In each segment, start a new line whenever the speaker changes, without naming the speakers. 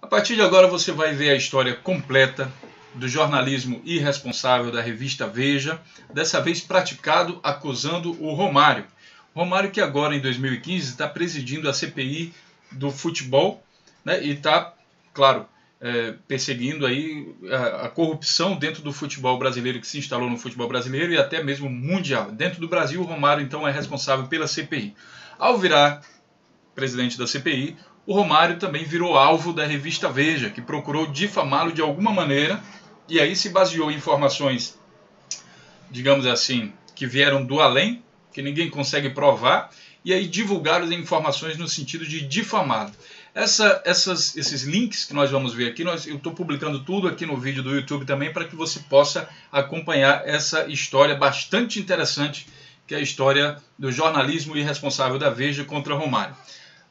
A partir de agora você vai ver a história completa do jornalismo irresponsável da revista Veja, dessa vez praticado acusando o Romário. Romário que agora em 2015 está presidindo a CPI do futebol, né, e está, claro, perseguindo aí a corrupção dentro do futebol brasileiro, que se instalou no futebol brasileiro e até mesmo mundial. Dentro do Brasil, o Romário então é responsável pela CPI. Ao virar presidente da CPI, o Romário também virou alvo da revista Veja, que procurou difamá-lo de alguma maneira, e aí se baseou em informações, digamos assim, que vieram do além, que ninguém consegue provar, e aí divulgaram as informações no sentido de difamá-lo. Esses links que nós vamos ver aqui, eu estou publicando tudo aqui no vídeo do YouTube também, para que você possa acompanhar essa história bastante interessante, que é a história do jornalismo irresponsável da Veja contra Romário.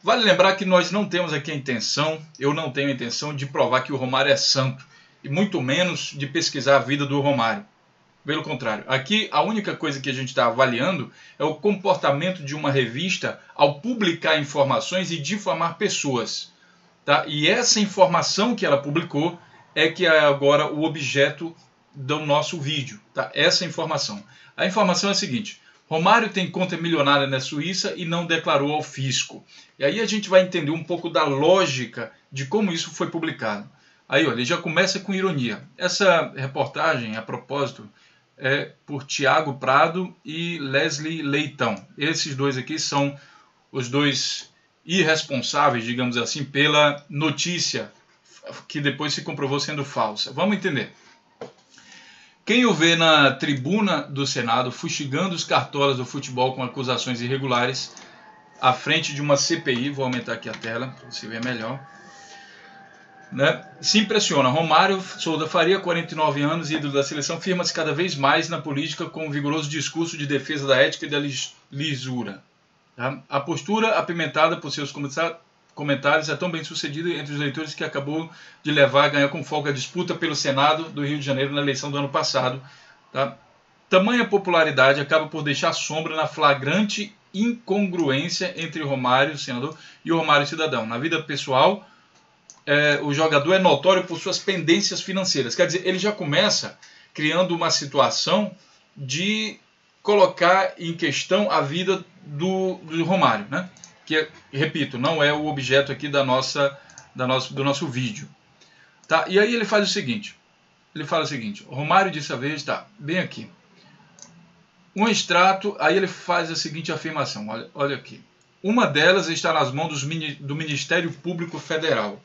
Vale lembrar que nós não temos aqui a intenção, eu não tenho a intenção de provar que o Romário é santo, e muito menos de pesquisar a vida do Romário. Pelo contrário, aqui a única coisa que a gente está avaliando é o comportamento de uma revista ao publicar informações e difamar pessoas. Tá? E essa informação que ela publicou é que é agora o objeto do nosso vídeo. Tá? Essa informação. A informação é a seguinte: Romário tem conta milionária na Suíça e não declarou ao fisco. E aí a gente vai entender um pouco da lógica de como isso foi publicado. Aí, olha, ele já começa com ironia. Essa reportagem, a propósito, é por Tiago Prado e Leslie Leitão. Esses dois aqui são os dois irresponsáveis, digamos assim, pela notícia que depois se comprovou sendo falsa. Vamos entender. Quem o vê na tribuna do Senado fustigando os cartolas do futebol com acusações irregulares à frente de uma CPI, vou aumentar aqui a tela para você ver melhor, né? Se impressiona. Romário Souza Faria, 49 anos, ídolo da seleção, firma-se cada vez mais na política com um vigoroso discurso de defesa da ética e da lisura. Tá? A postura apimentada por seus comentários é tão bem sucedida entre os leitores que acabou de levar a ganhar com folga a disputa pelo Senado do Rio de Janeiro na eleição do ano passado. Tá? Tamanha popularidade acaba por deixar sombra na flagrante incongruência entre o Romário, senador, e o Romário, cidadão. Na vida pessoal, o jogador é notório por suas pendências financeiras. Quer dizer, ele já começa criando uma situação de colocar em questão a vida do Romário, né? Que, repito, não é o objeto aqui do nosso vídeo. Tá? E aí ele faz o seguinte, o Romário disse a vez, tá, bem aqui, um extrato, aí ele faz a seguinte afirmação, olha aqui. Uma delas está nas mãos do Ministério Público Federal.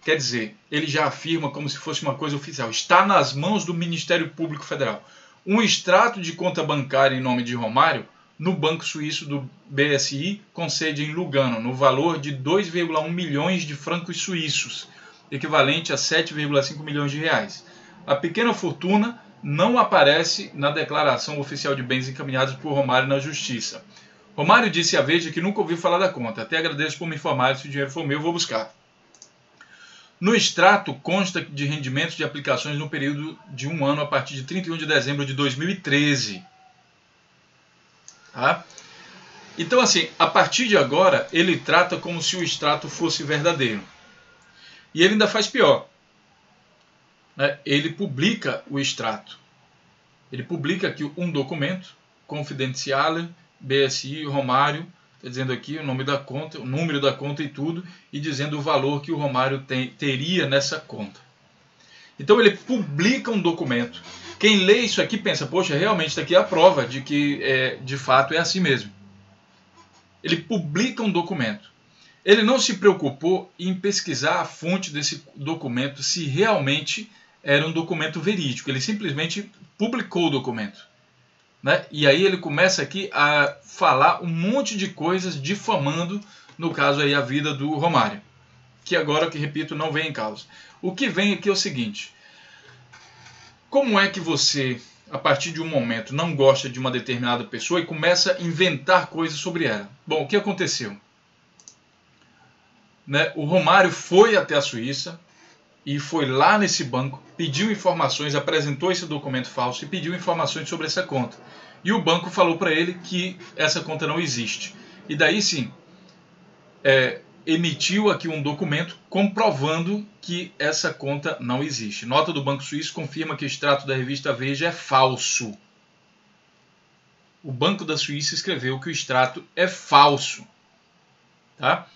Quer dizer, ele já afirma como se fosse uma coisa oficial. Está nas mãos do Ministério Público Federal. Um extrato de conta bancária em nome de Romário no Banco Suíço do BSI, com sede em Lugano, no valor de 2,1 milhões de francos suíços, equivalente a 7,5 milhões de reais. A pequena fortuna não aparece na declaração oficial de bens encaminhados por Romário na Justiça. Romário disse à Veja que nunca ouviu falar da conta. Até agradeço por me informar, se o dinheiro for meu, eu vou buscar. No extrato consta de rendimentos de aplicações no período de um ano a partir de 31 de dezembro de 2013. Tá? Então, assim, a partir de agora, ele trata como se o extrato fosse verdadeiro. E ele ainda faz pior. Né? Ele publica o extrato. Ele publica aqui um documento, confidencial, BSI, Romário, está dizendo aqui o nome da conta, o número da conta e tudo, e dizendo o valor que o Romário teria nessa conta. Então ele publica um documento. Quem lê isso aqui pensa, poxa, realmente está aqui a prova de que de fato é assim mesmo. Ele publica um documento. Ele não se preocupou em pesquisar a fonte desse documento, se realmente era um documento verídico. Ele simplesmente publicou o documento. Né? E aí ele começa aqui a falar um monte de coisas difamando, no caso aí, a vida do Romário, que agora, que repito, não vem em causa. O que vem aqui é o seguinte: como é que você, a partir de um momento, não gosta de uma determinada pessoa e começa a inventar coisas sobre ela? Bom, o que aconteceu? Né? O Romário foi até a Suíça e foi lá nesse banco, pediu informações, apresentou esse documento falso e pediu informações sobre essa conta. E o banco falou para ele que essa conta não existe. E daí sim, emitiu aqui um documento comprovando que essa conta não existe. Nota do Banco Suíço confirma que o extrato da revista Veja é falso. O Banco da Suíça escreveu que o extrato é falso. Tá?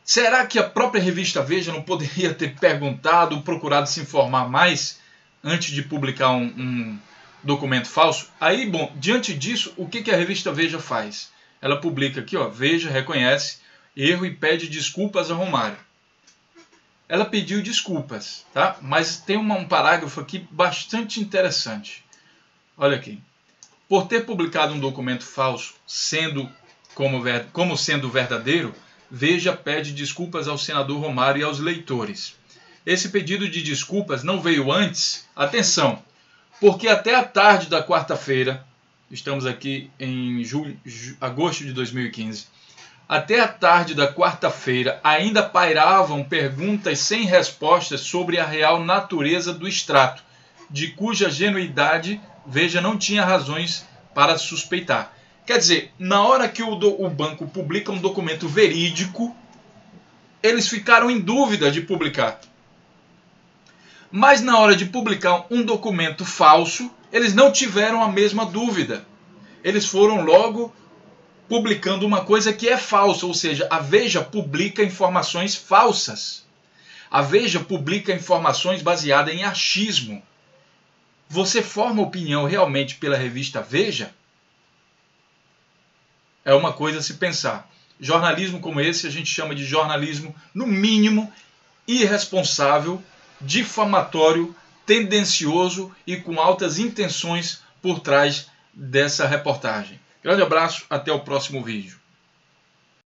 Será que a própria revista Veja não poderia ter perguntado, procurado se informar mais antes de publicar um documento falso? Aí, bom, diante disso, o que a revista Veja faz? Ela publica aqui, ó, Veja reconhece erro e pede desculpas a Romário. Ela pediu desculpas, tá? Mas tem um parágrafo aqui bastante interessante. Olha aqui. Por ter publicado um documento falso, como sendo verdadeiro, Veja pede desculpas ao senador Romário e aos leitores. Esse pedido de desculpas não veio antes, atenção, porque até a tarde da quarta-feira, estamos aqui em agosto de 2015, até a tarde da quarta-feira ainda pairavam perguntas sem respostas sobre a real natureza do extrato, de cuja genuidade Veja não tinha razões para suspeitar. Quer dizer, na hora que o banco publica um documento verídico, eles ficaram em dúvida de publicar. Mas na hora de publicar um documento falso, eles não tiveram a mesma dúvida. Eles foram logo publicando uma coisa que é falsa, ou seja, a Veja publica informações falsas. A Veja publica informações baseadas em achismo. Você forma opinião realmente pela revista Veja? É uma coisa a se pensar. Jornalismo como esse a gente chama de jornalismo, no mínimo, irresponsável, difamatório, tendencioso e com altas intenções por trás dessa reportagem. Grande abraço, até o próximo vídeo.